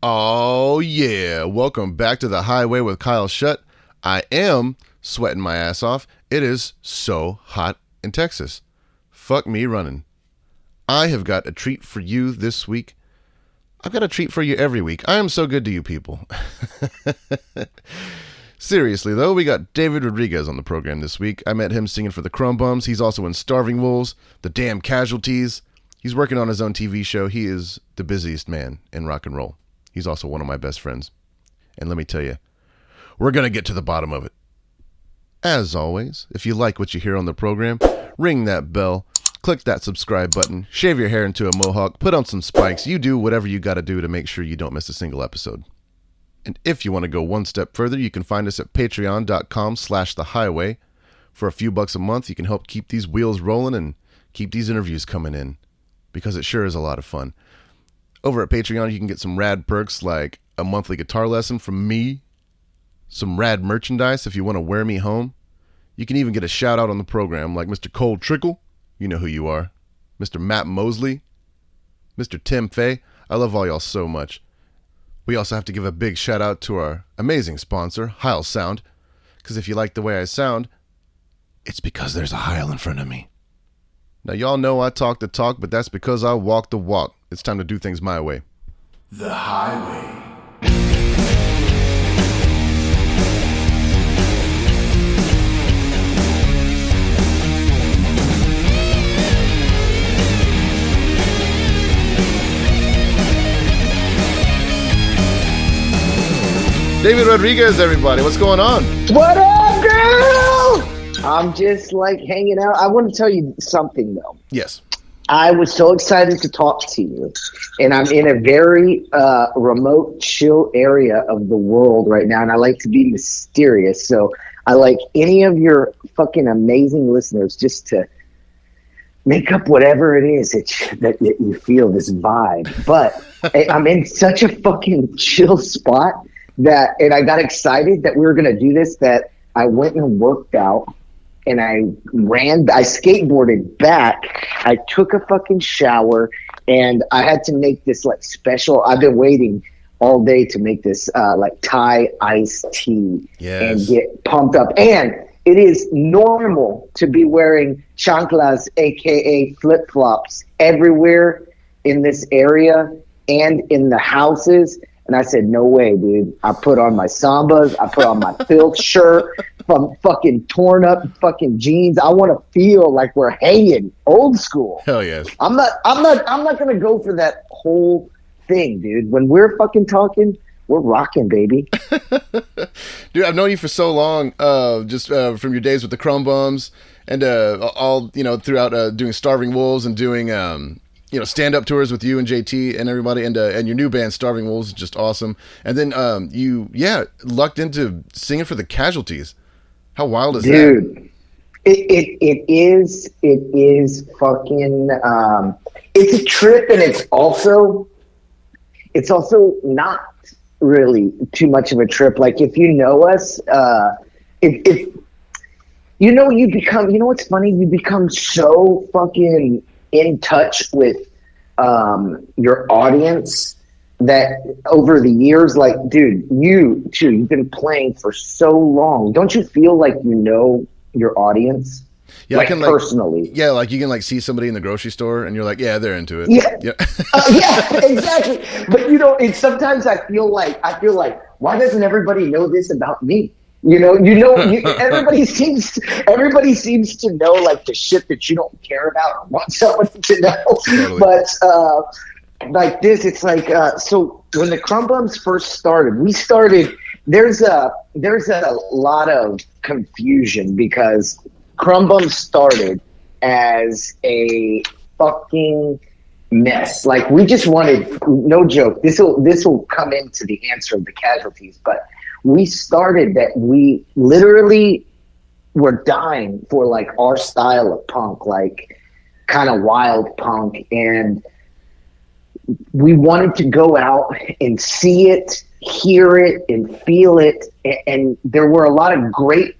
Oh, yeah. Welcome back to the highway with Kyle Shutt. I am sweating my ass off. It is so hot in Texas. Fuck me running. I have got a treat for you this week. I've got a treat for you every week. I am so good to you people. Seriously, though, we got David Rodriguez on the program this week. I met him singing for the Krum. He's also in Starving Wolves, the damn Casualties. He's working on his own TV show. He is the busiest man in rock and roll. He's also one of my best friends. And let me tell you, we're going to get to the bottom of it. As always, if you like what you hear on the program, ring that bell, click that subscribe button, shave your hair into a mohawk, put on some spikes. You do whatever you got to do to make sure you don't miss a single episode. And if you want to go one step further, you can find us at patreon.com/thehighway. For a few bucks a month, you can help keep these wheels rolling and keep these interviews coming in, because it sure is a lot of fun. Over at Patreon, you can get some rad perks like a monthly guitar lesson from me, some rad merchandise if you want to wear me home. You can even get a shout out on the program like Mr. Cole Trickle, you know who you are, Mr. Matt Mosley, Mr. Tim Fay. I love all y'all so much. We also have to give a big shout out to our amazing sponsor, Heil Sound, because if you like the way I sound, it's because there's a Heil in front of me. Now, y'all know I talk the talk, but that's because I walk the walk. It's time to do things my way. The Highway. David Rodriguez, everybody. What's going on? What up, girl? I'm just like hanging out. I want to tell you something, though. Yes. I was so excited to talk to you, and I'm in a very remote, chill area of the world right now, and I like to be mysterious. So I like any of your fucking amazing listeners just to make up whatever it is that you feel, this vibe. But I'm in such a fucking chill spot and I got excited that we were going to do this, that I went and worked out. And I skateboarded back. I took a fucking shower, and I had to make this like special. I've been waiting all day to make this like Thai iced tea and get pumped up. And it is normal to be wearing chanclas, aka flip flops, everywhere in this area and in the houses. And I said, no way, dude. I put on my Sambas. I put on my filth shirt from fucking torn up fucking jeans. I want to feel like we're hanging old school. Hell yes. I'm not going to go for that whole thing, dude. When we're fucking talking, we're rocking, baby. Dude, I've known you for so long, just from your days with the Krum Bums and all, throughout doing Starving Wolves and doing stand-up tours with you and JT and everybody, and your new band Starving Wolves is just awesome. And then you lucked into singing for the Casualties. How wild is that? Dude, it is fucking it's a trip, and it's also not really too much of a trip. Like, if you know us, if you become, what's funny, you become so fucking in touch with your audience that over the years, like, dude, you too, you've been playing for so long. Don't you feel like you know your audience? Yeah, like, personally. Yeah, like you can see somebody in the grocery store and you're like, yeah, they're into it. Yeah, yeah, yeah, exactly. But sometimes I feel like, why doesn't everybody know this about me? Everybody seems to know like the shit that you don't care about or want someone to know. Totally. But like this, it's like so when the Krum Bums first started, there's a lot of confusion because Krum Bums started as a fucking mess. Like, we just wanted, no joke, this will come into the answer of the Casualties, but we started that we literally were dying for like our style of punk, like kind of wild punk, and we wanted to go out and see it, hear it, and feel it. And there were a lot of great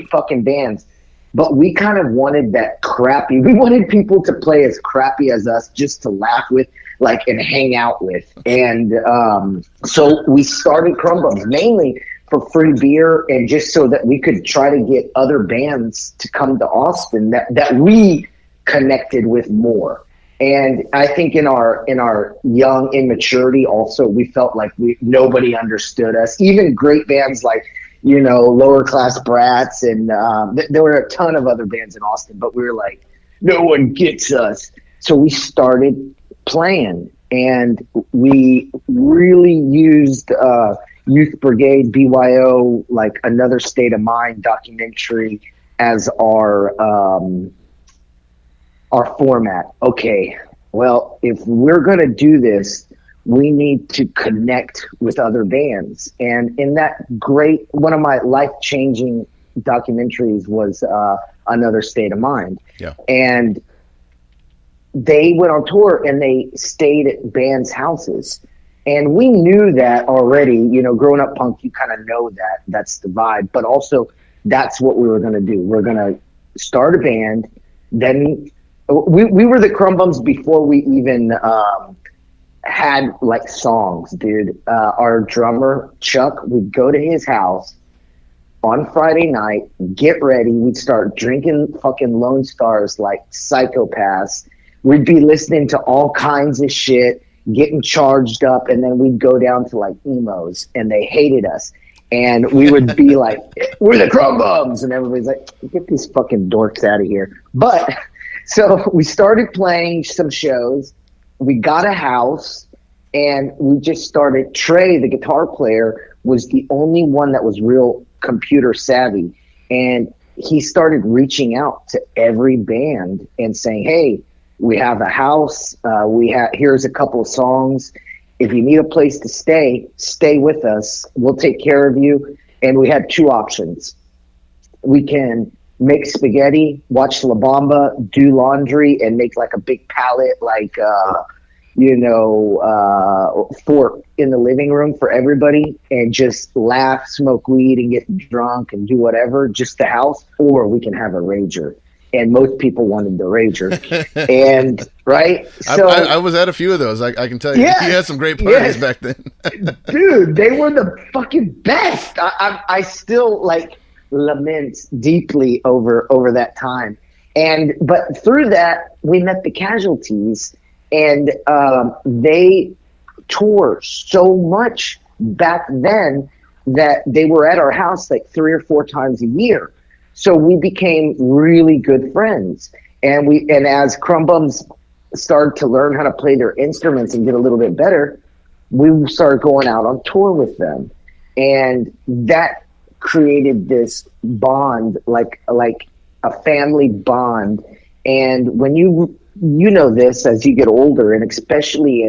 fucking bands but we kind of wanted that crappy. We wanted people to play as crappy as us, just to laugh with, like, and hang out with. And so we started Krum Bums mainly for free beer, and just so that we could try to get other bands to come to Austin that we connected with more. And I think in our young immaturity also, we felt like nobody understood us. Even great bands like, Lower Class Brats, and there were a ton of other bands in Austin, but we were like, no one gets us. So we started playing, and we really used Youth Brigade, BYO, like Another State of Mind documentary as our format. Okay, well, if we're going to do this, we need to connect with other bands. And in that one of my life-changing documentaries was Another State of Mind. Yeah. And they went on tour and they stayed at bands' houses. And we knew that already, growing up punk, you kind of know that that's the vibe, but also that's what we were going to do. We're going to start a band. Then we were the Krum Bums before we even had like songs, dude. Our drummer Chuck, we'd go to his house on Friday night, get ready. We'd start drinking fucking Lone Stars like psychopaths. We'd be listening to all kinds of shit, getting charged up, and then we'd go down to like emos, and they hated us. And we would be like, we're the Krum Bums, and everybody's like, get these fucking dorks out of here. But so we started playing some shows. We got a house, and we just started. Trey, the guitar player, was the only one that was real computer savvy, and he started reaching out to every band and saying, hey, we have a house. Here's a couple of songs. If you need a place to stay with us. We'll take care of you. And we had two options. We can make spaghetti, watch La Bamba, do laundry, and make like a big pallet, like, fort in the living room for everybody, and just laugh, smoke weed, and get drunk and do whatever, just the house. Or we can have a rager. And most people wanted the rager. And right. So I was at a few of those. I can tell you, yeah, he had some great parties back then. Dude, they were the fucking best. I still like lament deeply over that time. But through that, we met the Casualties, and they toured so much back then that they were at our house like 3 or 4 times a year. So we became really good friends, and as Krum Bums started to learn how to play their instruments and get a little bit better, we started going out on tour with them, and that created this bond, like a family bond. And when you know this as you get older, and especially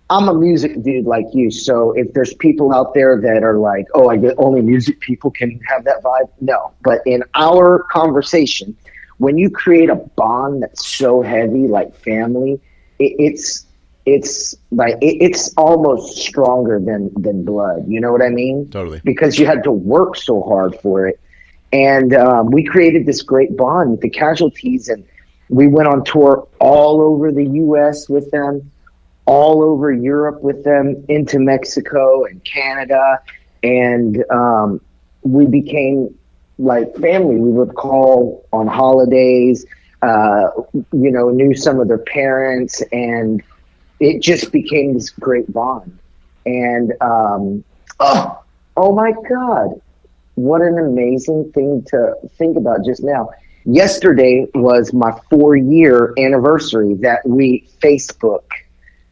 I'm a music dude like you, so if there's people out there that are like, oh, I get only music people can have that vibe, no. But in our conversation, when you create a bond that's so heavy, like family, it's like it's almost stronger than blood. You know what I mean? Totally. Because you had to work so hard for it, and we created this great bond with the Casualties, and we went on tour all over the U.S. with them, all over Europe with them, into Mexico and Canada, and we became like family. We would call on holidays, knew some of their parents, and it just became this great bond. And oh my God, what an amazing thing to think about just now. Yesterday was my 4-year anniversary that we Facebook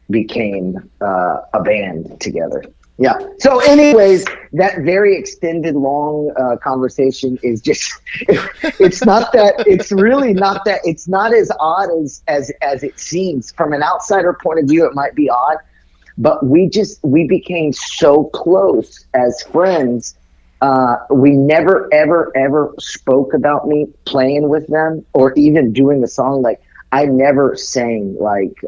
became a band together. Yeah. So anyways, that very extended long conversation is just, it's not that, it's really not that, it's not as odd as it seems. From an outsider point of view, it might be odd, but we became so close as friends. We never, ever, ever spoke about me playing with them or even doing a song. Like, I never sang like,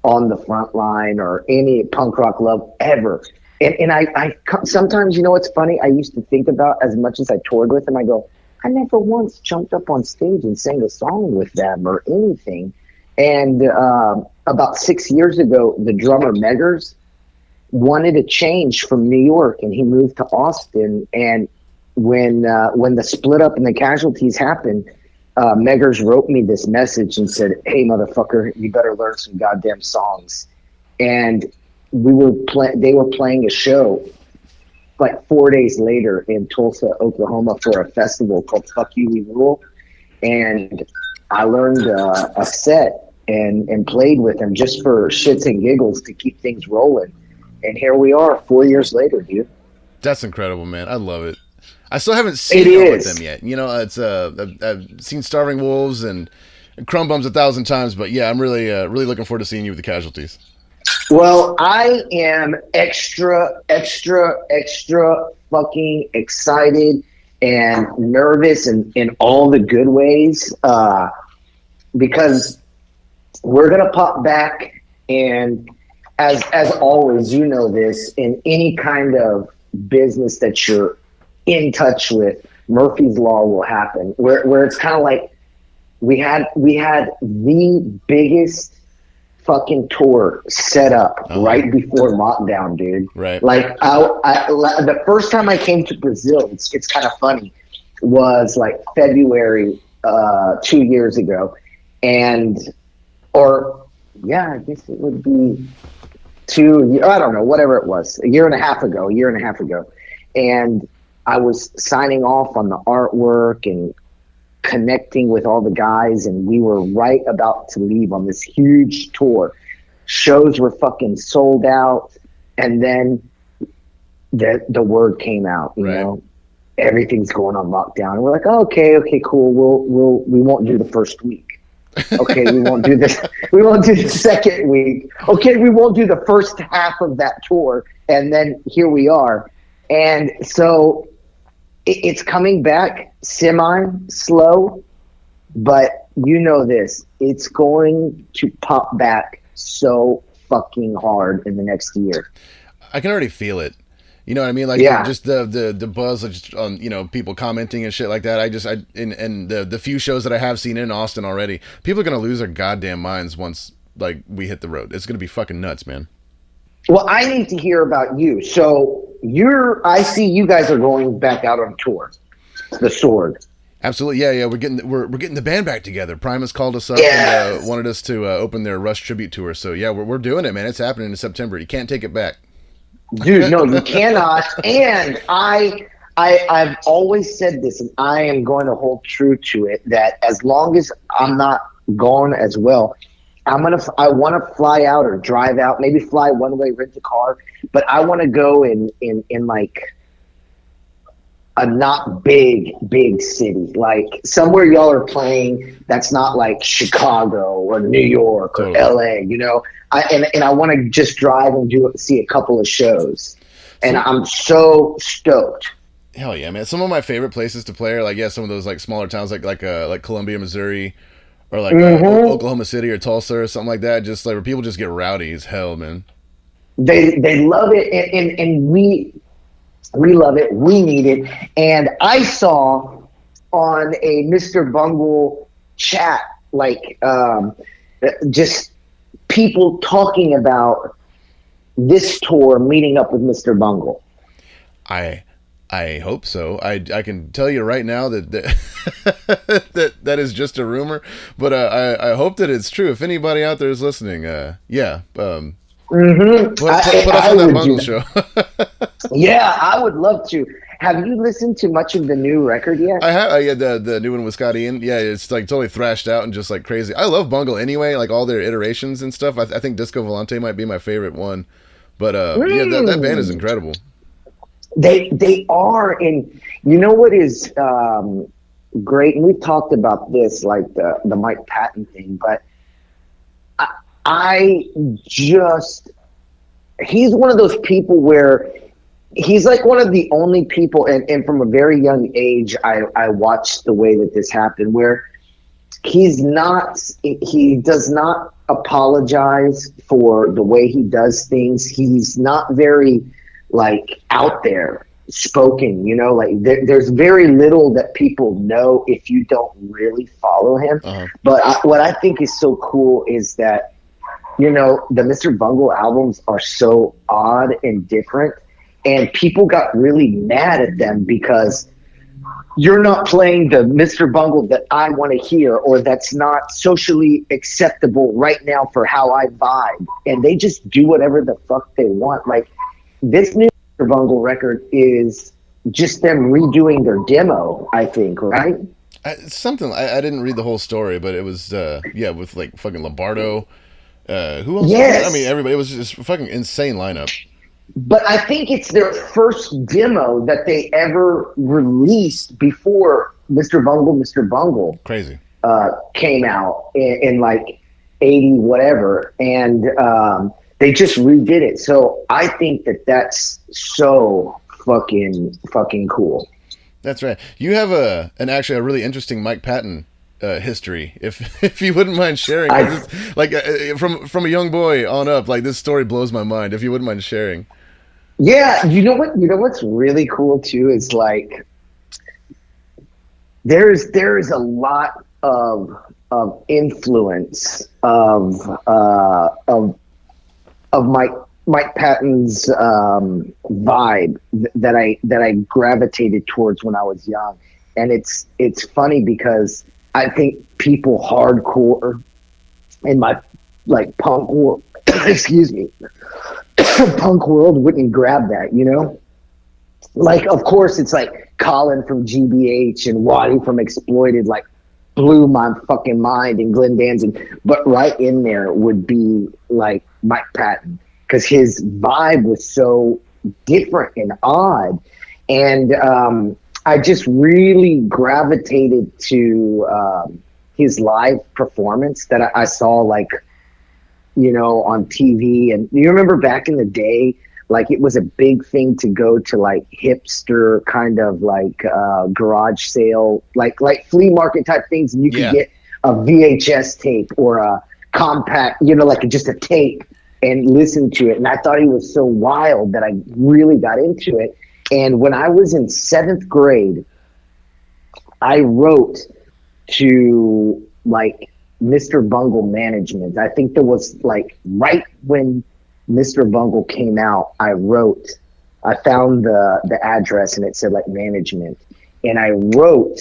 On the Front Line or any Punk Rock Love ever. And sometimes, you know what's funny? I used to think about, as much as I toured with them, I go, I never once jumped up on stage and sang a song with them or anything. And about 6 years ago, the drummer Meggers wanted a change from New York, and he moved to Austin. And when the split up and the Casualties happened, Meggers wrote me this message and said, "Hey, motherfucker, you better learn some goddamn songs." And they were playing a show like 4 days later in Tulsa, Oklahoma, for a festival called Fuck You, We Rule. And I learned a set and played with them just for shits and giggles to keep things rolling. And here we are 4 years later, dude. That's incredible, man. I love it. I still haven't seen it with them yet. You know, it's I've seen Starving Wolves and Krum Bums 1,000 times, but yeah, I'm really looking forward to seeing you with the Casualties. Well, I am extra fucking excited and nervous in all the good ways, because we're gonna pop back, and as always, you know this, in any kind of business that you're in touch with, Murphy's Law will happen, where it's kind of like we had the biggest fucking tour set up right before lockdown, dude. Right. Like the first time I came to Brazil, it's kind of funny, was like February 2 years ago, I guess it would be I don't know, whatever it was, a year and a half ago. And I was signing off on the artwork and connecting with all the guys, and we were right about to leave on this huge tour. Shows were fucking sold out, and then the word came out, you know, everything's going on lockdown. And we're like, oh, okay, cool. We won't do the first week. Okay, we won't do this. We won't do the second week. Okay, we won't do the first half of that tour, and then here we are. And so it's coming back semi-slow, but you know this, it's going to pop back so fucking hard in the next year. I can already feel it. You know what I mean? Like, just the buzz just on, you know, people commenting and shit like that. And the few shows that I have seen in Austin already, people are going to lose their goddamn minds once, like, we hit the road. It's going to be fucking nuts, man. Well, I need to hear about you. So I see you guys are going back out on tour. The Sword. Absolutely, yeah. We're getting the band back together. Primus called us up and wanted us to open their Rush tribute tour. So yeah, we're doing it, man. It's happening in September. You can't take it back, dude. No, you cannot. And I've always said this, and I am going to hold true to it, that as long as I'm not going as well, I want to fly out or drive out, maybe fly one way, rent a car, but I want to go in like a not big city, like somewhere y'all are playing that's not like Chicago or New York or LA, you know. I want to just drive and see a couple of shows, and I'm so stoked. Hell yeah, man! Some of my favorite places to play are like some of those like smaller towns like Columbia, Missouri. Or like Oklahoma City or Tulsa or something like that, just like where people just get rowdy as hell, man. They love it, and we love it. We need it. And I saw on a Mr. Bungle chat, like just people talking about this tour meeting up with Mr. Bungle. I hope so. I can tell you right now that that is just a rumor, but I hope that it's true. If anybody out there is listening, put us on that Bungle show. Yeah, I would love to. Have you listened to much of the new record yet? I have. Yeah, the new one with Scott Ian. Yeah, it's like totally thrashed out and just like crazy. I love Bungle anyway, like all their iterations and stuff. I think Disco Volante might be my favorite one, but yeah, that band is incredible. They are, and you know what is great, and we've talked about this, like the Mike Patton thing, but he's one of those people where he's like one of the only people, and from a very young age, I watched the way that this happened, where he does not apologize for the way he does things. He's not very like out there spoken, you know, like there's very little that people know if you don't really follow him. But what I think is so cool is that, you know, the Mr. Bungle albums are so odd and different, and people got really mad at them because you're not playing the Mr. Bungle that I want to hear, or that's not socially acceptable right now for how I vibe. And they just do whatever the fuck they want. Like, this new Mr. Bungle record is just them redoing their demo, I think, right? Something, I didn't read the whole story, but it was, with like fucking Lombardo. Who else? Yes. I mean, everybody. It was just a fucking insane lineup. But I think it's their first demo that they ever released before Mr. Bungle Crazy. Came out in like 80 whatever, and they just redid it. So I think that that's so fucking cool. That's right. You have actually a really interesting Mike Patton history, if you wouldn't mind sharing. From a young boy on up, like, this story blows my mind. If you wouldn't mind sharing. Yeah, you know what's really cool too is, like, there's a lot of influence of Mike Patton's vibe that I gravitated towards when I was young, and it's funny because I think people hardcore in my, like, punk world, excuse me, punk world wouldn't grab that, you know? Like, of course, it's like Colin from GBH and Waddy from Exploited, like, blew my fucking mind, and Glenn Danzig. But right in there would be, like, Mike Patton, because his vibe was so different and odd. And I just really gravitated to his live performance that I saw, like, you know, on TV. And you remember back in the day, like, it was a big thing to go to, like, hipster kind of, like, garage sale, like flea market type things, and you could get a VHS tape or a compact, you know, like just a tape, and listen to it. And I thought he was so wild that I really got into it. And when I was in 7th grade, I wrote to, like, Mr. Bungle management. I think there was, like, right when Mr. Bungle came out, I found the address, and it said, like, management. And I wrote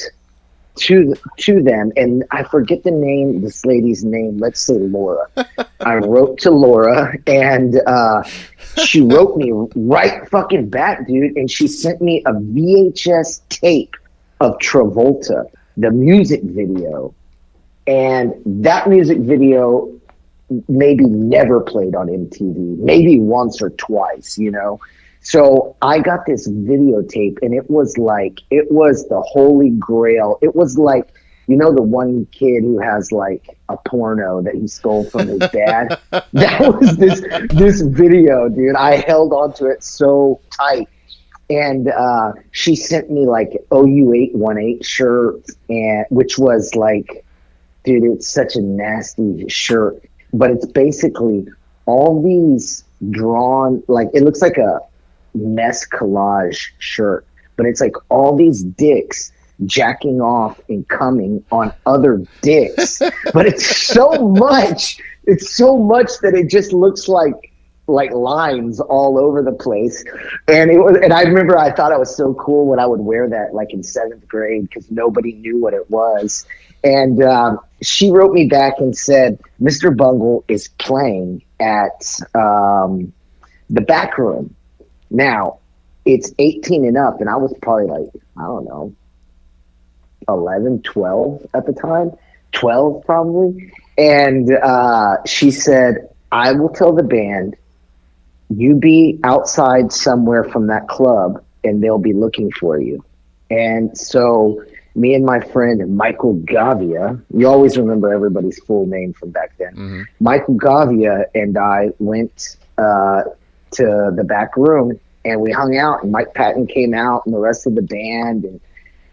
to them, and I forget the name, this lady's name, let's say Laura. I wrote to Laura, and she wrote me right fucking back, dude, and she sent me a VHS tape of Travolta, the music video. And that music video maybe never played on MTV, maybe once or twice, you know? So I got this videotape, and it was the holy grail. It was like, you know, the one kid who has, like, a porno that he stole from his dad? That was this video, dude. I held onto it so tight. And she sent me, like, OU818 shirt, and which was, like, dude, it's such a nasty shirt. But it's basically all these drawn, like, it looks like a mess collage shirt, but it's like all these dicks jacking off and coming on other dicks. But it's so much that it just looks like lines all over the place. And I remember I thought it was so cool when I would wear that, like, in 7th grade, because nobody knew what it was. And she wrote me back and said, Mr. Bungle is playing at the Back Room. Now, it's 18 and up, and I was probably, like, I don't know, 11, 12 at the time. 12 probably. And she said, I will tell the band, you be outside somewhere from that club, and they'll be looking for you. And so me and my friend Michael Gavia, you always remember everybody's full name from back then. Mm-hmm. Michael Gavia and I went to the Back Room, and we hung out, and Mike Patton came out, and the rest of the band, and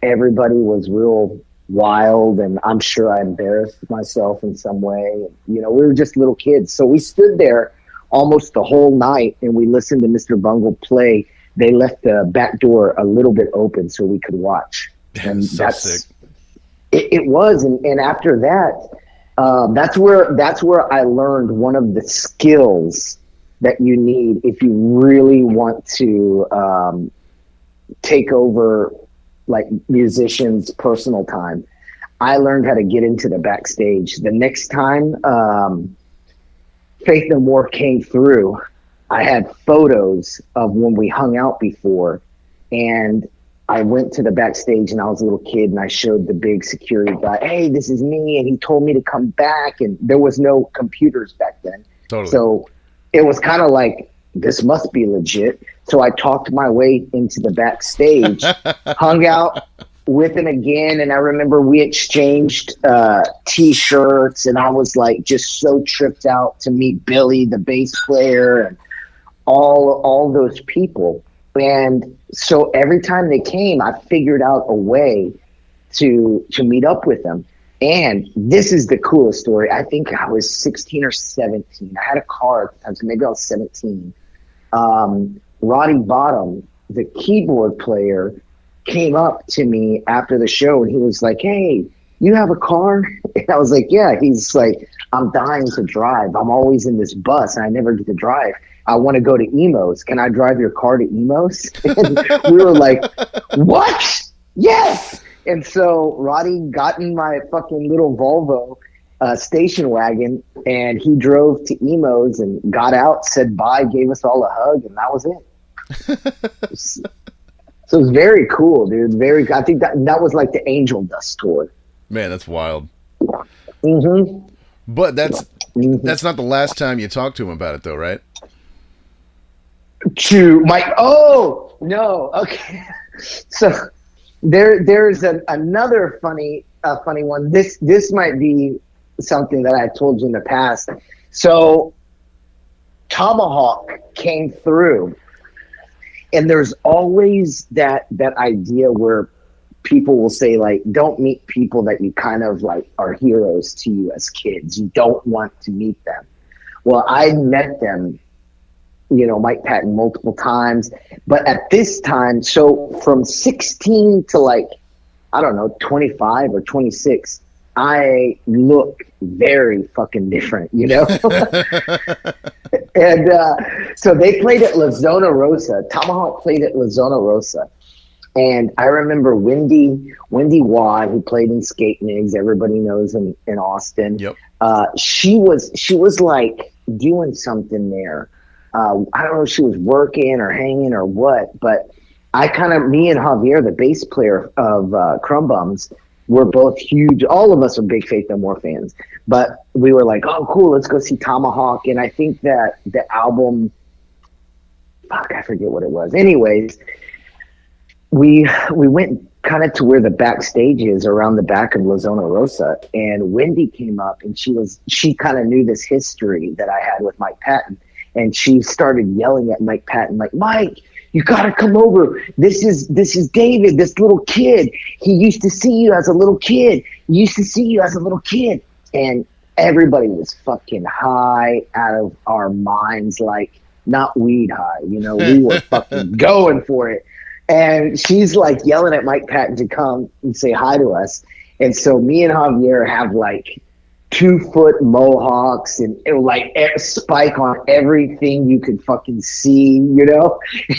everybody was real wild, and I'm sure I embarrassed myself in some way. You know, we were just little kids. So we stood there almost the whole night, and we listened to Mr. Bungle play they left the back door a little bit open so we could watch. And so sick. It was. And after that, that's where I learned one of the skills that you need if you really want to take over like musicians' personal time. I learned how to get into the backstage. The next time Faith No More came through, I had photos of when we hung out before, and I went to the backstage, and I was a little kid, and I showed the big security guy, hey, this is me, and he told me to come back, and there was no computers back then. Totally. So it was kind of like, this must be legit. So I talked my way into the backstage, hung out with him again, and I remember we exchanged T-shirts, and I was like just so tripped out to meet Billy, the bass player, and all those people. And so every time they came, I figured out a way to meet up with them. And this is the coolest story. I think I was 16 or 17. I had a car at the time, so maybe I was 17. Roddy Bottom, the keyboard player, came up to me after the show, and he was like, hey, you have a car? And I was like, yeah. He's like, I'm dying to drive. I'm always in this bus, and I never get to drive. I want to go to Emo's. Can I drive your car to Emo's? And we were like, what? Yes. And so Roddy got in my fucking little Volvo station wagon, and he drove to Emo's and got out, said bye, gave us all a hug, and that was it. So it was very cool, dude. I think that was like the Angel Dust tour. Man, that's wild. Mm-hmm. But that's not the last time you talked to him about it, though, right? To Mike. Oh no. Okay. So there's another funny one. This might be something that I told you in the past. So Tomahawk came through, and there's always that idea where people will say, like, don't meet people that you kind of like are heroes to you as kids. You don't want to meet them. Well, I met them, Mike Patton multiple times, but at this time, so from 16 to like, I don't know, 25 or 26, I look very fucking different, And so they played at La Zona Rosa. Tomahawk played at La Zona Rosa. And I remember Wendy Watt, who played in Skate Nigs, everybody knows in Austin. Yep. She was like doing something there. I don't know if she was working or hanging or what, but me and Javier, the bass player of Krum Bums, were both huge. All of us are big Faith No More fans, but we were like, oh, cool, let's go see Tomahawk. And I think that the album, I forget what it was. Anyways, we went kind of to where the backstage is around the back of La Zona Rosa, and Wendy came up, and she kind of knew this history that I had with Mike Patton, and she started yelling at Mike Patton, like, Mike, you got to come over. This is David, this little kid. He used to see you as a little kid. And everybody was fucking high out of our minds, like not weed high. We were fucking going for it. And she's like yelling at Mike Patton to come and say hi to us. And so me and Javier have like 2-foot mohawks and like spike on everything you could fucking see,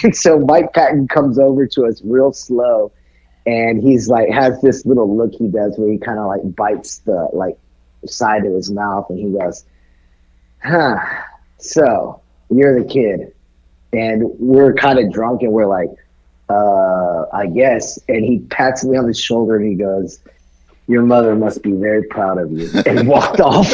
And so Mike Patton comes over to us real slow, and he's like, has this little look he does where he kind of like bites the like side of his mouth, and he goes, so you're the kid. And we're kind of drunk, and we're like, I guess. And he pats me on the shoulder, and he goes, your mother must be very proud of you, and walked off.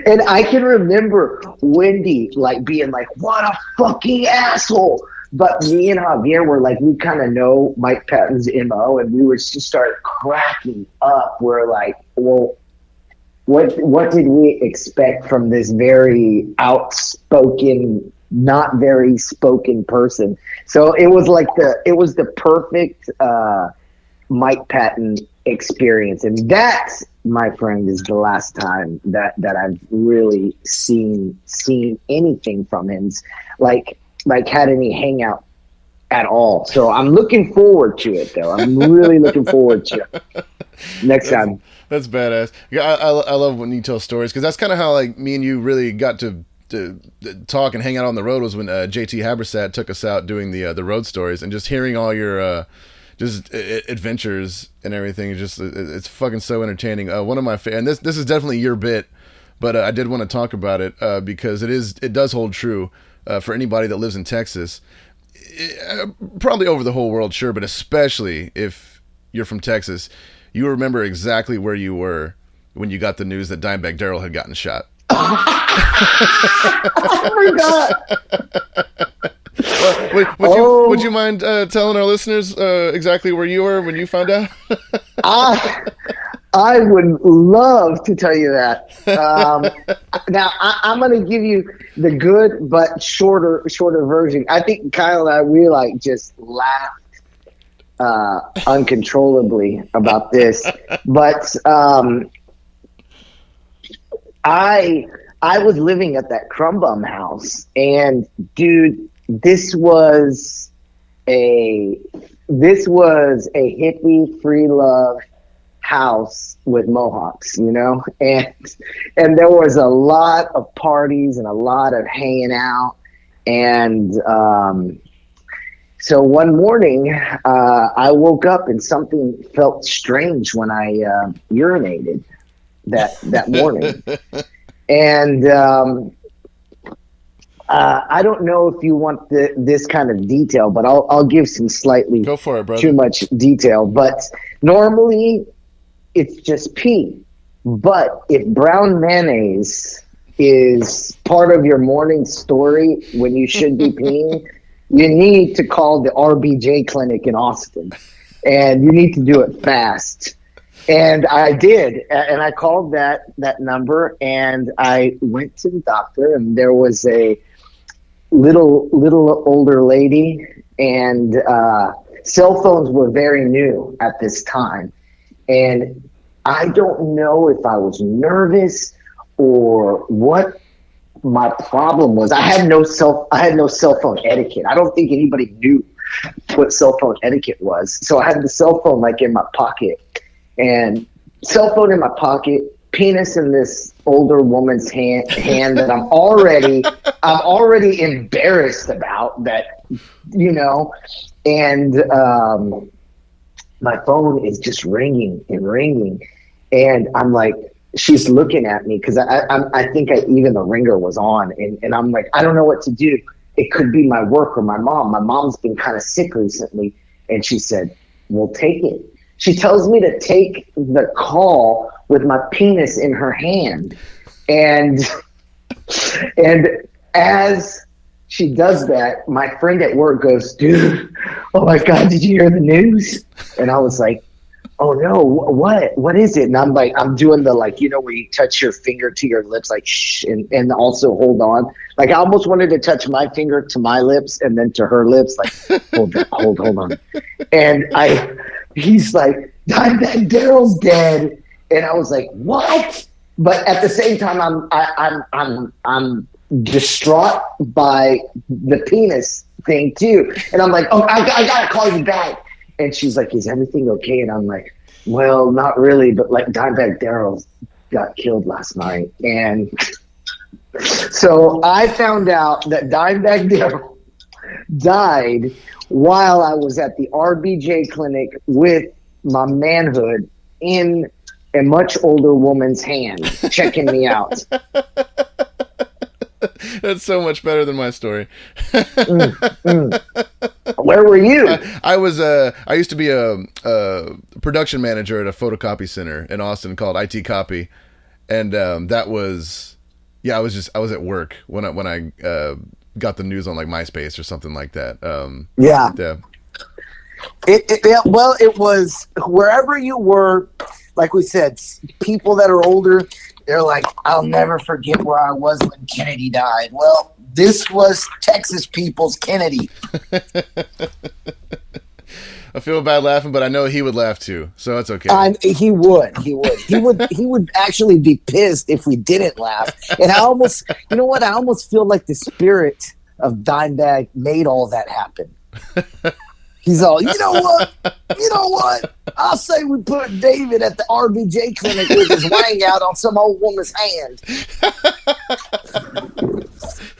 And I can remember Wendy like being like, what a fucking asshole. But me and Javier were like, we kind of know Mike Patton's MO, and we were just started cracking up. We're like, well, what did we expect from this very outspoken, not very spoken person? So it was like the perfect Mike Patton experience, and that, my friend, is the last time that I've really seen anything from him, like had any hangout at all. So I'm looking forward to it, though. I'm really looking forward to it next time. That's badass. Yeah, I love when you tell stories, because that's kind of how like me and you really got to talk and hang out on the road, was when JT Habersat took us out doing the road stories, and just hearing all your just adventures and everything. It's fucking so entertaining. One of my and this is definitely your bit, but I did want to talk about it because it does hold true for anybody that lives in Texas. Probably over the whole world, sure, but especially if you're from Texas, you remember exactly where you were when you got the news that Dimebag Darrell had gotten shot. I forgot. Would you mind telling our listeners exactly where you were when you found out? I would love to tell you that. Now I'm going to give you the good but shorter version. I think Kyle and I, we like just laughed uncontrollably about this, but I was living at that Krum house, and dude, this was a hippie free love house with mohawks, you know, and there was a lot of parties and a lot of hanging out, and so one morning I woke up and something felt strange when I urinated that morning. And I don't know if you want this kind of detail, but I'll give some slightly Go for it, brother. too much detail. But normally it's just pee. But if brown mayonnaise is part of your morning story when you should be peeing, you need to call the RBJ clinic in Austin, and you need to do it fast. And I did, and I called that number, and I went to the doctor, and there was a little older lady, and cell phones were very new at this time, and I don't know if I was nervous or what my problem was. I had no cell phone etiquette. I don't think anybody knew what cell phone etiquette was, so I had the cell phone like in my pocket. And cell phone in my pocket, penis in this older woman's hand that I'm already embarrassed about that, you know, and my phone is just ringing, and I'm like, she's looking at me because I think even the ringer was on, and I'm like, I don't know what to do. It could be my work or my mom. My mom's been kind of sick recently, and she said, "Well, take it." She tells me to take the call with my penis in her hand. And as she does that, my friend at work goes, "Dude, oh my God, did you hear the news?" And I was like, "Oh no, what is it?" And I'm like, I'm doing the, like, you know, where you touch your finger to your lips, like, shh, and also hold on. Like, I almost wanted to touch my finger to my lips and then to her lips, like, hold on. And he's like, "Dimebag Darrell's dead," and I was like, "What?" But at the same time, I'm distraught by the penis thing too, and I'm like, "Oh, I gotta call you back." And she's like, "Is everything okay?" And I'm like, "Well, not really, but like Dimebag Darrell got killed last night," and so I found out that Dimebag Darrell died while I was at the RBJ clinic with my manhood in a much older woman's hand, checking me out. That's so much better than my story. Where were you? I used to be a production manager at a photocopy center in Austin called IT Copy, and that was, I was at work when I got the news on like MySpace or something like that. Yeah. Yeah. It was wherever you were, like we said, people that are older, they're like, "I'll never forget where I was when Kennedy died." Well, this was Texas people's Kennedy. I feel bad laughing, but I know he would laugh too, so it's okay. He would actually be pissed if we didn't laugh. And I almost, you know what? I almost feel like the spirit of Dimebag made all that happen. He's all, you know what? I'll say we put David at the RBJ clinic with his wang out on some old woman's hand.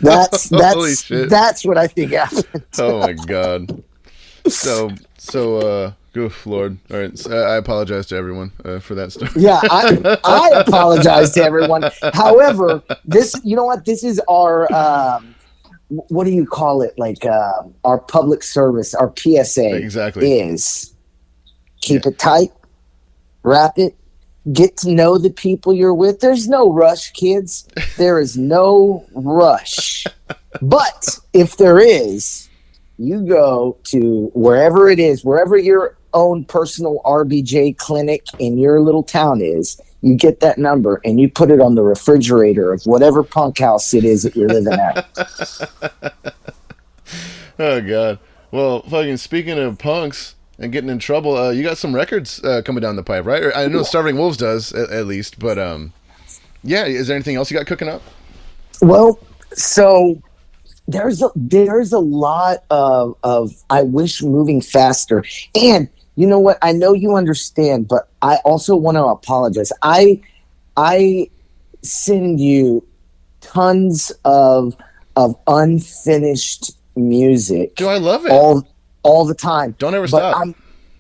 Holy shit. That's what I think happened. Oh my god. So, oof, Lord. All right, so I apologize to everyone for that story. Yeah, I apologize to everyone. However, this, you know what? This is our, what do you call it? Like our public service, our PSA. Exactly. Is keep it tight, wrap it, get to know the people you're with. There's no rush, kids. There is no rush. But if there is, you go to wherever it is, wherever your own personal RBJ clinic in your little town is, you get that number and you put it on the refrigerator of whatever punk house it is that you're living at. Oh god. Well, fucking speaking of punks and getting in trouble, you got some records coming down the pipe, right? Or, I know Starving Wolves does at least, but yeah. Is there anything else you got cooking up? Well, so there's a lot of I wish moving faster. And you know what? I know you understand, but I also want to apologize. I send you tons of unfinished music. Dude, I love it. All the time. Don't ever stop.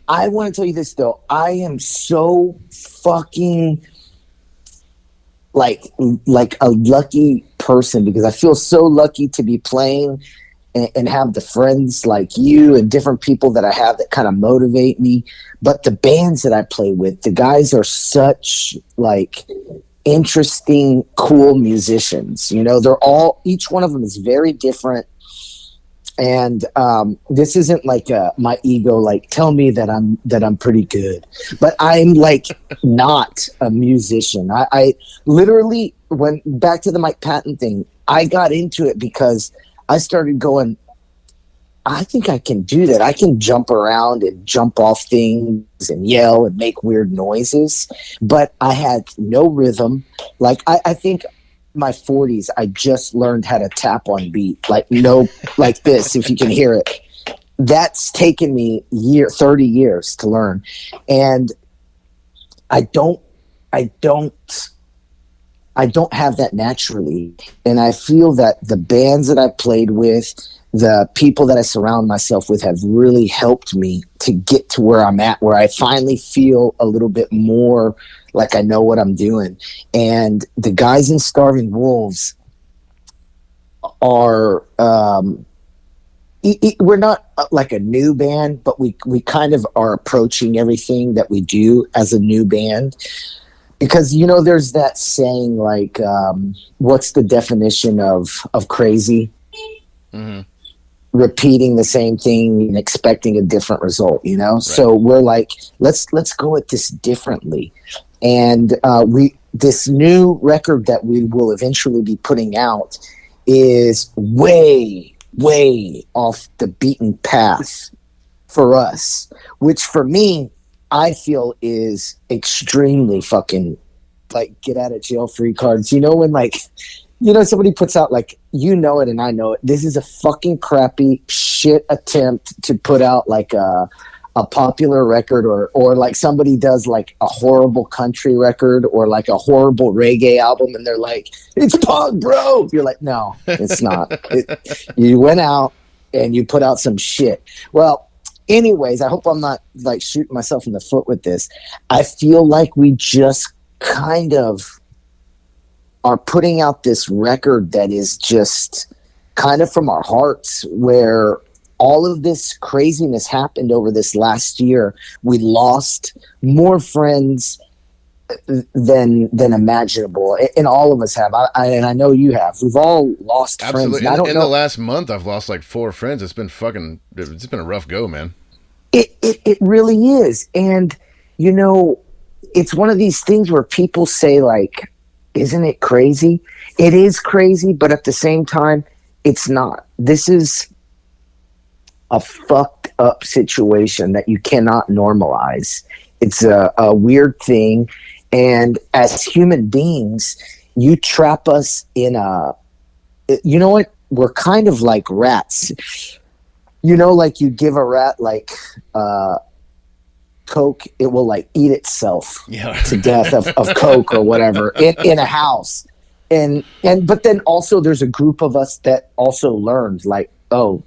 I want to tell you this though. I am so fucking like a lucky person because I feel so lucky to be playing and have the friends like you and different people that I have that kind of motivate me. But the bands that I play with, the guys are such like interesting, cool musicians. You know, each one of them is very different. And this isn't like my ego, like tell me that I'm pretty good, but I'm like not a musician. I literally went back to the Mike Patton thing. I got into it because I started going, I think I can do that. I can jump around and jump off things and yell and make weird noises, but I had no rhythm. Like I think my 40s, I just learned how to tap on beat, like this, if you can hear it. That's taken me 30 years to learn. And I don't have that naturally. And I feel that the bands that I played with, the people that I surround myself with have really helped me to get to where I'm at, where I finally feel a little bit more like I know what I'm doing. And the guys in Starving Wolves are, we're not like a new band, but we kind of are approaching everything that we do as a new band. Because, you know, there's that saying like, what's the definition of crazy? Mm-hmm. Repeating the same thing and expecting a different result, you know? Right. So we're like, let's go at this differently. And this new record that we will eventually be putting out is way, way off the beaten path for us, which for me, I feel is extremely fucking like get out of jail free cards. You know, when like, you know, somebody puts out like, you know it and I know it. This is a fucking crappy shit attempt to put out like a popular record or like somebody does like a horrible country record or like a horrible reggae album and they're like, it's punk, bro. You're like, no, it's not. You went out and you put out some shit. Well, anyways, I hope I'm not like shooting myself in the foot with this. I feel like we just kind of are putting out this record that is just kind of from our hearts, where all of this craziness happened over this last year. We lost more friends than imaginable, and all of us have. And I know you have. We've all lost Absolutely. friends. In the last month, I've lost like 4 friends. It's been a rough go, man. It really is. And, you know, it's one of these things where people say like, isn't it crazy? It is crazy, but at the same time, it's not. This is a fucked up situation that you cannot normalize. It's a weird thing. And as human beings, you trap us in you know what? We're kind of like rats. You know, like you give a rat like Coke, it will like eat itself to death of Coke or whatever in a house. And but then also there's a group of us that also learned like, oh,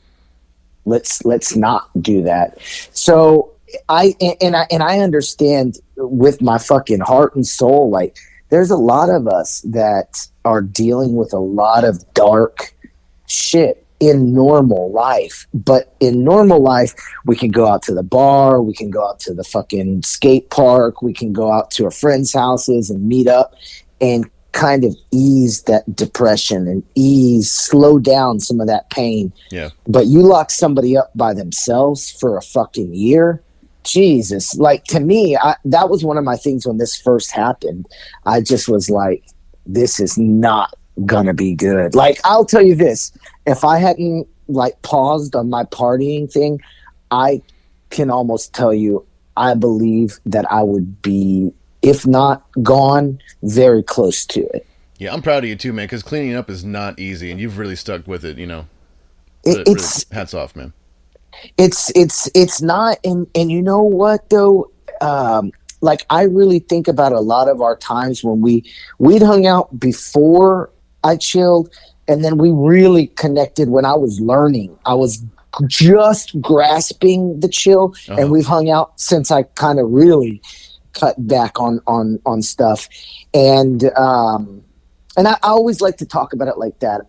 let's not do that. So I understand with my fucking heart and soul, like there's a lot of us that are dealing with a lot of dark shit in normal life. But in normal life, we can go out to the bar, we can go out to the fucking skate park, we can go out to our friends' houses and meet up and kind of ease that depression and slow down some of that pain. Yeah. But you lock somebody up by themselves for a fucking year, Jesus. Like, to me, that was one of my things when this first happened. I just was like, this is not gonna be good. Like, I'll tell you this, if I hadn't like paused on my partying thing, I can almost tell you I believe that I would be, if not gone, very close to it. Yeah, I'm proud of you too, man, because cleaning up is not easy, and you've really stuck with it, you know. It's really, hats off, man. It's not, and you know what though, like I really think about a lot of our times when we'd hung out before I chilled, and then we really connected when I was learning. I was just grasping the chill, and we've hung out since I kind of really cut back on stuff. And I always like to talk about it like that.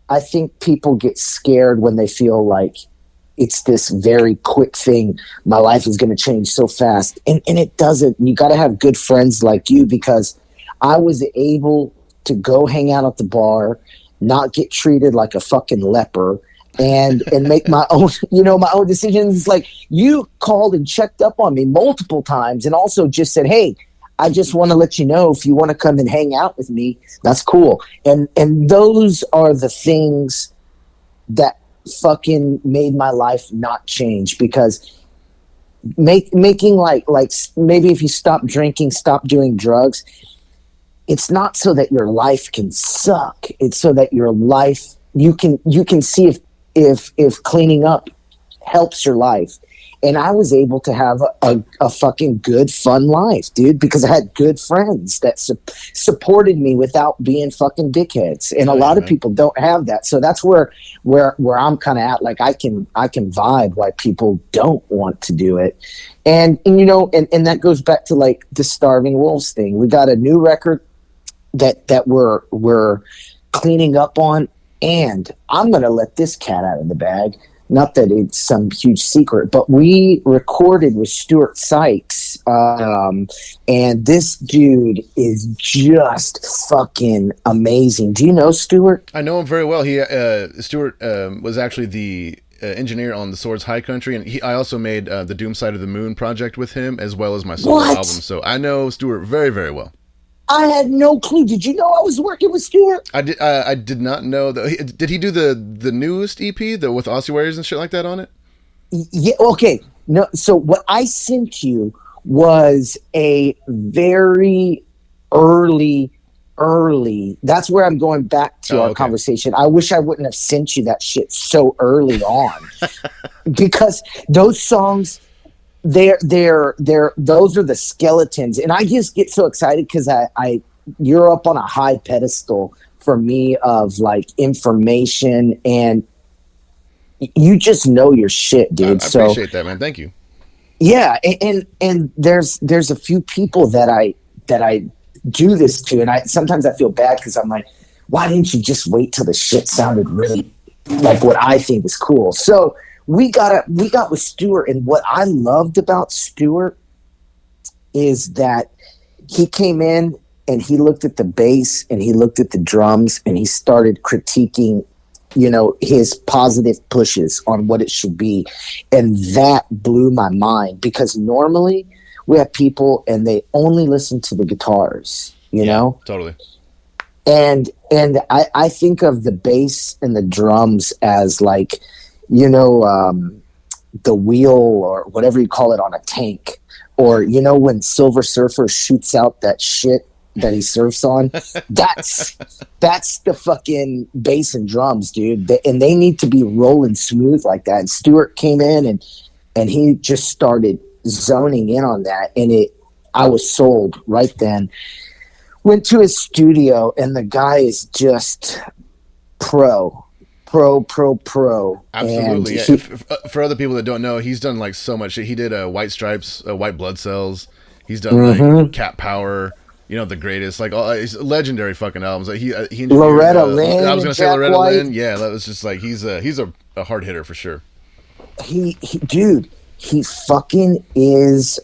I think people get scared when they feel like it's this very quick thing. My life is going to change so fast. And it doesn't. You got to have good friends like you, because I was able to go hang out at the bar, not get treated like a fucking leper, and make my own, my own decisions. Like, you called and checked up on me multiple times, and also just said, hey, I just want to let you know, if you want to come and hang out with me, that's cool. And those are the things that fucking made my life not change, because making like maybe if you stop drinking, stop doing drugs, it's not so that your life can suck. It's so that your life, you can see if cleaning up helps your life. And I was able to have a fucking good, fun life, dude, because I had good friends that supported me without being fucking dickheads. And a lot of people don't have that. So that's where I'm kind of at. Like, I can vibe why people don't want to do it. And that goes back to like the Starving Wolves thing. We got a new record that we're cleaning up on, and I'm going to let this cat out of the bag. Not that it's some huge secret, but we recorded with Stuart Sykes, and this dude is just fucking amazing. Do you know Stuart? I know him very well. Stuart was actually the engineer on the Swords High Country, and I also made the Doom Side of the Moon project with him, as well as my solo album. So I know Stuart very, very well. I had no clue. Did you know I was working with Stuart? I did not know that. Did he do the newest EP, with ossuaries and shit like that on it? Yeah. Okay. No. So what I sent you was a very early. That's where I'm going back to our conversation. I wish I wouldn't have sent you that shit so early on, because those songs, those are the skeletons. And I just get so excited because you're up on a high pedestal for me of like information, and you just know your shit, dude. I appreciate that, man. Thank you. Yeah. And there's a few people that I do this to, and sometimes I feel bad because I'm like, why didn't you just wait till the shit sounded really like what I think is cool? So we got with Stuart, and what I loved about Stuart is that he came in and he looked at the bass and he looked at the drums and he started critiquing, his positive pushes on what it should be. And that blew my mind, because normally we have people and they only listen to the guitars, you know? Totally. And I think of the bass and the drums as like, the wheel or whatever you call it on a tank, or you know when Silver Surfer shoots out that shit that he surfs on, that's the fucking bass and drums, dude. And they need to be rolling smooth like that. And Stewart came in and he just started zoning in on that, and I was sold right then. Went to his studio, and the guy is just pro. Absolutely. And Yeah. For other people that don't know, he's done like so much shit. He did White Stripes, White Blood Cells. He's done like Cat Power. You know, The Greatest, like all legendary fucking albums. Like he Loretta Lynn. I was gonna say Jack Loretta White. Lynn. Yeah, that was just like he's a hard hitter for sure. He fucking is.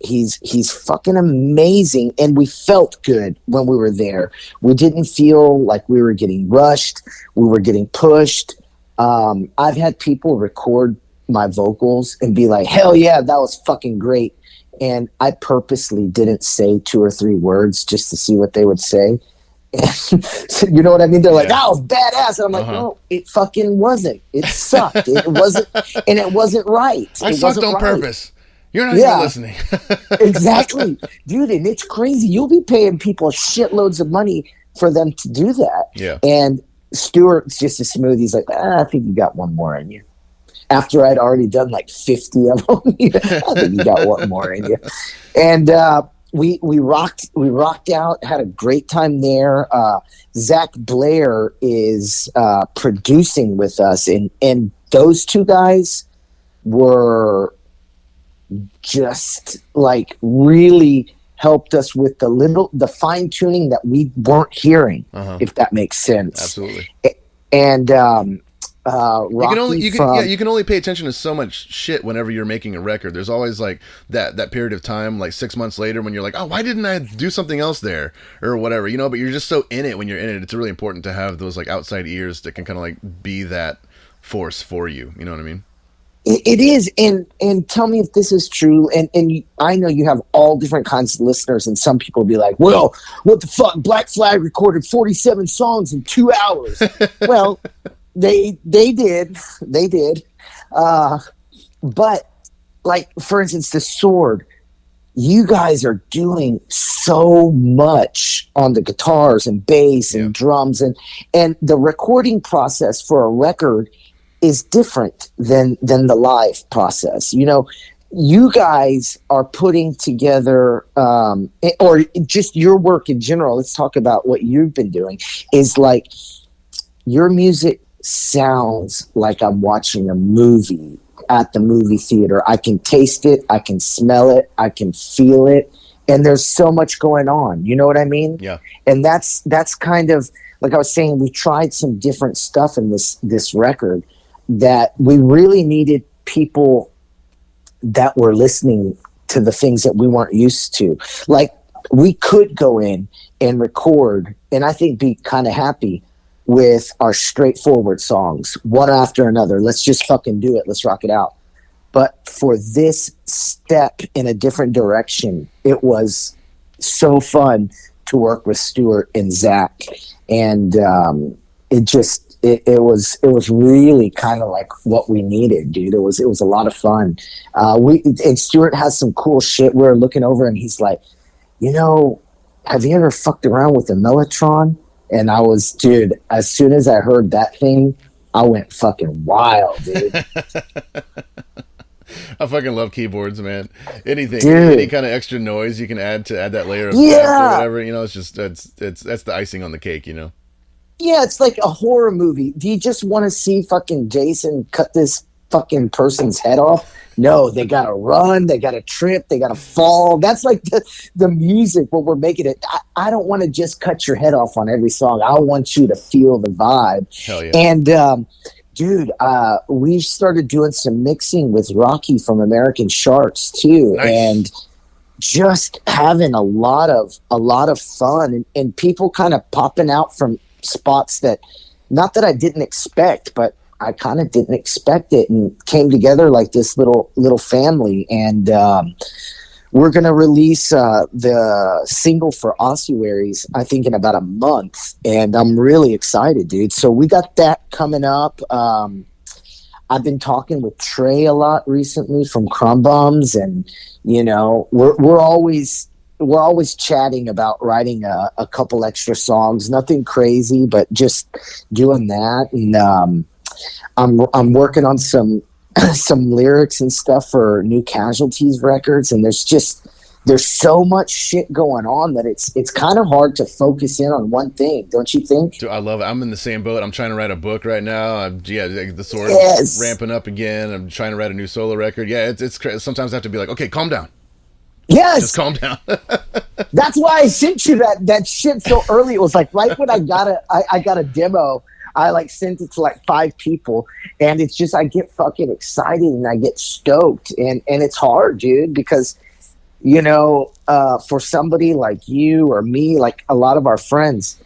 He's fucking amazing, and we felt good when we were there. We didn't feel like we were getting rushed. We were getting pushed. I've had people record my vocals and be like, "Hell yeah, that was fucking great." And I purposely didn't say 2 or 3 words just to see what they would say. And, you know what I mean? They're like, "That was badass." And I'm like, "No, it fucking wasn't. It sucked. It wasn't, and it wasn't right. I sucked on purpose. You're not even listening." Exactly, dude. And it's crazy. You'll be paying people shitloads of money for them to do that. Yeah. And Stewart's just as smooth. He's like, "I think you got one more in you." After I'd already done like 50 of them, I think you got one more in you. And we rocked out, had a great time there. Zach Blair is producing with us, and those 2 guys were just like really helped us with the fine tuning that we weren't hearing, if that makes sense. Absolutely. And you can only pay attention to so much shit whenever you're making a record. There's always like that period of time, like 6 months later, when you're like, "Oh, why didn't I do something else there?" or whatever, you know. But you're just so in it when you're in it. It's really important to have those like outside ears that can kind of like be that force for you. You know what I mean? It is, and tell me if this is true. And I know you have all different kinds of listeners, and some people be like, "Well, what the fuck? Black Flag recorded 47 songs in 2 hours." Well, they did, but like for instance, the Sword. You guys are doing so much on the guitars and bass and drums, and the recording process for a record is different than the live process. You know, you guys are putting together, or just your work in general. Let's talk about what you've been doing. Is like your music sounds like I'm watching a movie at the movie theater. I can taste it, I can smell it, I can feel it, and there's so much going on. You know what I mean? Yeah. And that's kind of like I was saying. We tried some different stuff in this record that we really needed people that were listening to the things that we weren't used to. Like we could go in and record, and I think be kind of happy with our straightforward songs, one after another. Let's just fucking do it. Let's rock it out. But for this step in a different direction, it was so fun to work with Stewart and Zach. And it was really kind of like what we needed, dude. It was a lot of fun. And Stewart has some cool shit. We're looking over and he's like, "You know, have you ever fucked around with a Mellotron?" And I was, dude, as soon as I heard that thing, I went fucking wild, dude. I fucking love keyboards, man. Anything, dude. Any kind of extra noise you can add that layer of depth or whatever, you know, it's just that's the icing on the cake, you know. Yeah, it's like a horror movie. Do you just want to see fucking Jason cut this fucking person's head off? No, they gotta run, they gotta trip, they gotta fall. That's like the music, what we're making it. I don't want to just cut your head off on every song. I want you to feel the vibe. Hell yeah. And dude, we started doing some mixing with Rocky from American Sharks too. Nice. And just having a lot of fun and people kind of popping out from spots that, not that I didn't expect, but I kind of didn't expect it, and came together like this little family. And we're going to release the single for Ossuaries, I think, in about a month. And I'm really excited, dude. So we got that coming up. I've been talking with Trey a lot recently from Krum, and you know, we're always chatting about writing a couple extra songs. Nothing crazy, but just doing that. And I'm working on some some lyrics and stuff for new Casualties records, and there's so much shit going on that it's kind of hard to focus in on one thing, don't you think? Dude, I love it. I'm in the same boat. I'm trying to write a book right now. The sword Yes. ramping up again. I'm trying to write a new solo record. Yeah, it's crazy. Sometimes I have to be like, okay, calm down. Yes. Just calm down. That's why I sent you that shit so early. It was like right when I got a demo. I like sent it to like 5 people, and it's just I get fucking excited and I get stoked, and it's hard, dude, because you know, for somebody like you or me, like a lot of our friends,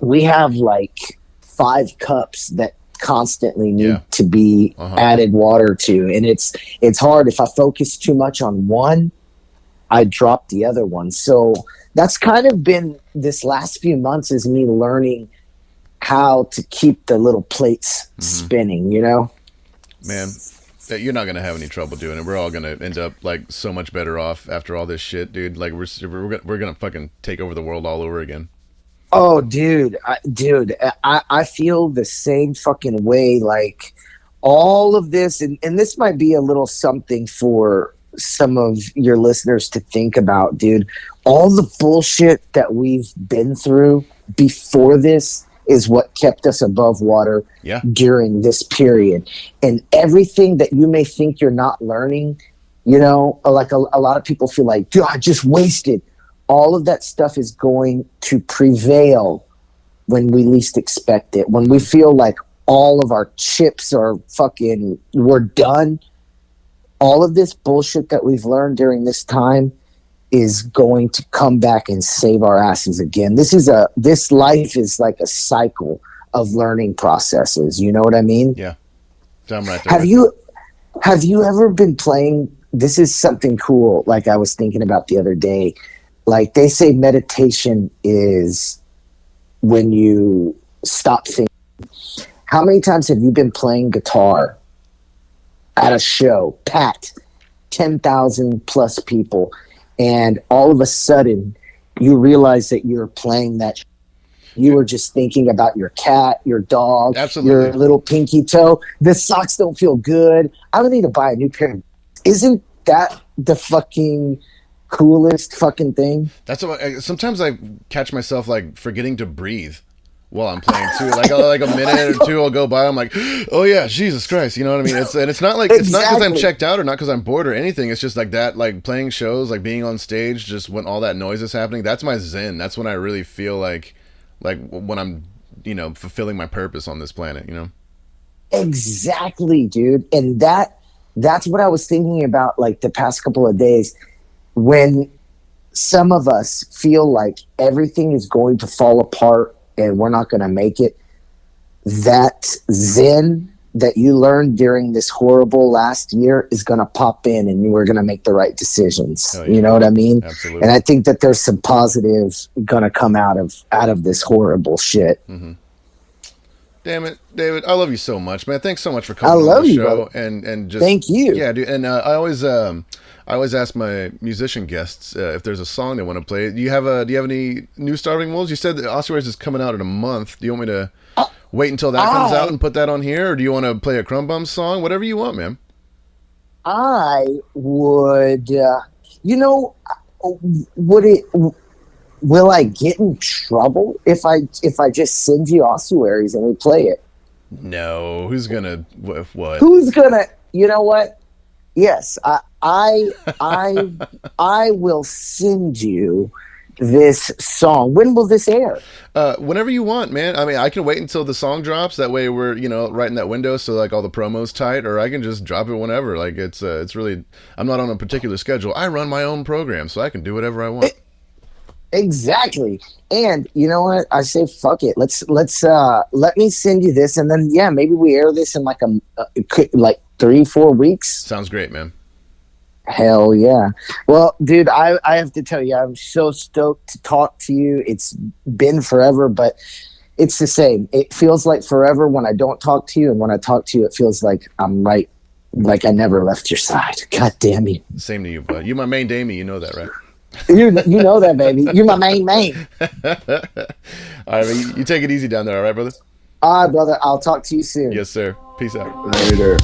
we have like 5 cups that constantly need to be added water to, and it's hard. If I focus too much on one, I drop the other one. So that's kind of been this last few months, is me learning how to keep the little plates spinning, you know? Man, you're not gonna have any trouble doing it. We're all gonna end up like so much better off after all this shit, dude. Like we're gonna fucking take over the world all over again. Oh, dude, I feel the same fucking way. Like all of this, and this might be a little something for some of your listeners to think about, dude. All the bullshit that we've been through before this is what kept us above water during this period. And everything that you may think you're not learning, you know, like a lot of people feel like, dude, I just wasted. All of that stuff is going to prevail when we least expect it. When we feel like all of our chips are fucking, we're done. All of this bullshit that we've learned during this time is going to come back and save our asses again. This life is like a cycle of learning processes. You know what I mean? Yeah. I'm right there. Have you ever been playing? This is something cool. Like I was thinking about the other day. Like they say meditation is when you stop thinking. How many times have you been playing guitar at a show, packed, 10,000 plus people, and all of a sudden you realize that you're playing that you were just thinking about your cat, your dog, your little pinky toe. The socks don't feel good. I don't need to buy a new pair. Isn't that the fucking coolest fucking thing? That's what sometimes I catch myself like forgetting to breathe while I'm playing too. Like a minute or two will go by. I'm like, oh yeah, Jesus Christ, you know what I mean? It's not like it's not because I'm checked out or not because I'm bored or anything. It's just like that, like playing shows, like being on stage, just when all that noise is happening. That's my zen. That's when I really feel like when I'm, you know, fulfilling my purpose on this planet. You know? Exactly, dude. And that's what I was thinking about like the past couple of days, when some of us feel like everything is going to fall apart and we're not going to make it. That zen that you learned during this horrible last year is going to pop in, and we're going to make the right decisions. Oh, yeah. You know what I mean? Absolutely. And I think that there's some positives going to come out of this horrible shit. Mm-hmm. Damn it, David! I love you so much, man. Thanks so much for coming on the show, and just thank you. Yeah, dude. And I always ask my musician guests if there's a song they want to play. Do you have any new Starving Wolves? You said that Ossuaries is coming out in a month. Do you want me to wait until that comes out and put that on here, or do you want to play a Krum Bum song? Whatever you want, man. I would. You know, will I get in trouble if I just send you Ossuaries and we play it? No. Who's gonna what? Who's gonna? You know what? Yes, I will send you this song. When will this air? Whenever you want, man. I mean, I can wait until the song drops. That way we're, you know, right in that window, so like all the promos tight, or I can just drop it whenever. Like it's really, I'm not on a particular schedule. I run my own program, so I can do whatever I want. Exactly. And you know what? I say fuck it. Let's let me send you this, and then maybe we air this in like 3-4 weeks. Sounds great, man. Hell yeah. Well, dude, I have to tell you, I'm so stoked to talk to you. It's been forever, but it's the same. It feels like forever when I don't talk to you, and when I talk to you, it feels like I'm right, like I never left your side. God damn you. Same to you, bud. You my main damie, you know that, right? You know that, baby. You're my main man. All right, man, you take it easy down there, all right, brother? All right, brother. I'll talk to you soon. Yes, sir. Peace out. Later.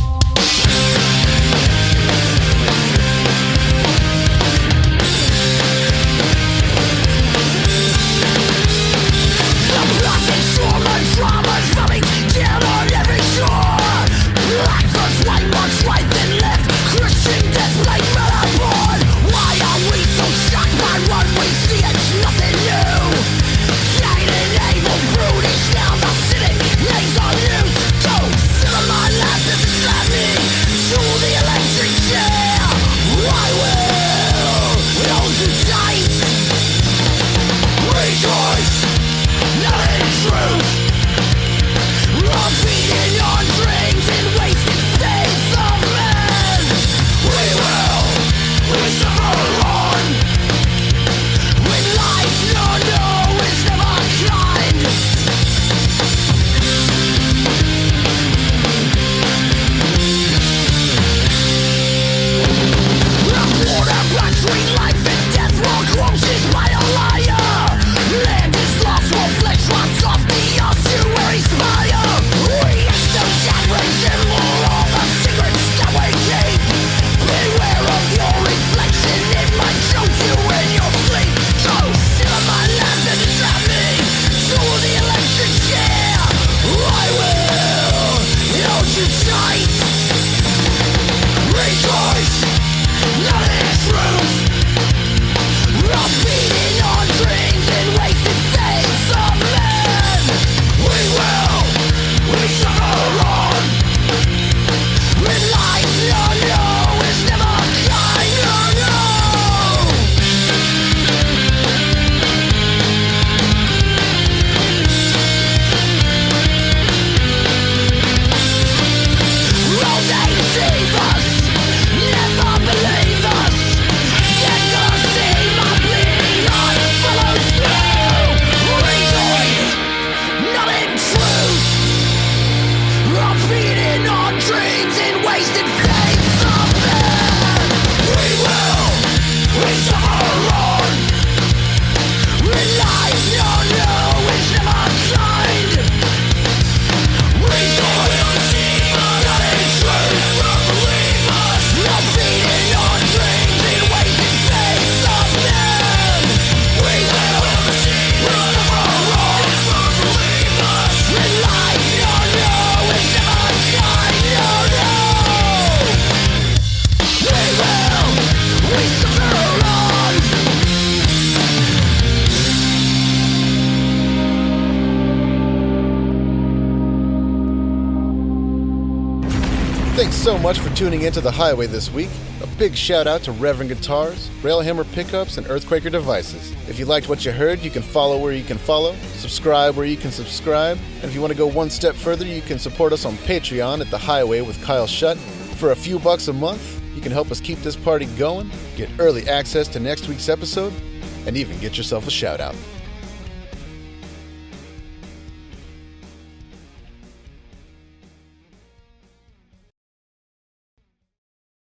Thanks so much for tuning into The Highway this week. A big shout out to Reverend Guitars, Railhammer Pickups, and Earthquaker Devices. If you liked what you heard, you can follow where you can follow, subscribe where you can subscribe, and if you want to go one step further, you can support us on Patreon at The Highway with Kyle Shutt. For a few bucks a month, you can help us keep this party going, get early access to next week's episode, and even get yourself a shout out.